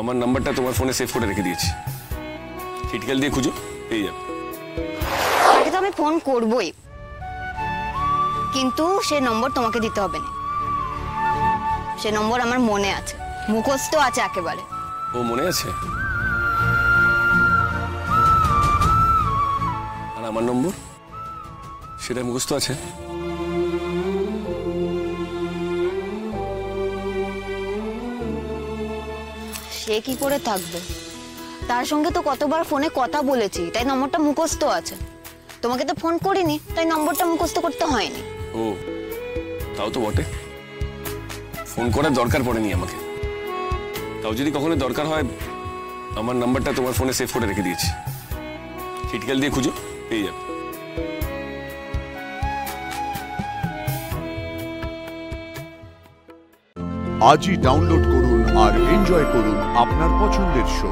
আমার নাম্বারটা তোমার ফোনে সেভ করে রেখে দিয়েছি, হিটকেল দিয়ে খুঁজো, পেয়ে যাবে। তাকে তো আমি ফোন করবই, কিন্তু সে নম্বর তোমাকে দিতে হবে না। সে নম্বর আমার মনে আছে, মুখস্থ আছে একেবারে। ও মনে আছে? আর আমার নম্বর সেটা মুখস্থ আছে? সে কি করে থাকবে? তার সঙ্গে তো কতবার ফোনে কথা বলেছি, তাই নম্বরটা মুখস্থ আছে। তোমাকে তো ফোন করিনি, তাই নম্বরটা মুখস্থ করতে হয়নি। ও তাও তো বটে, ফোন করার দরকার পড়েনি আমাকে। তাও যদি কখনো দরকার হয়, আমার নাম্বারটা তোমার ফোনে সেভ করে রেখে দিয়েছি, হিটকেল দিয়ে খুঁজো, পেয়ে যাবে। আজই ডাউনলোড করুন আর এনজয় করুন আপনার পছন্দের শো।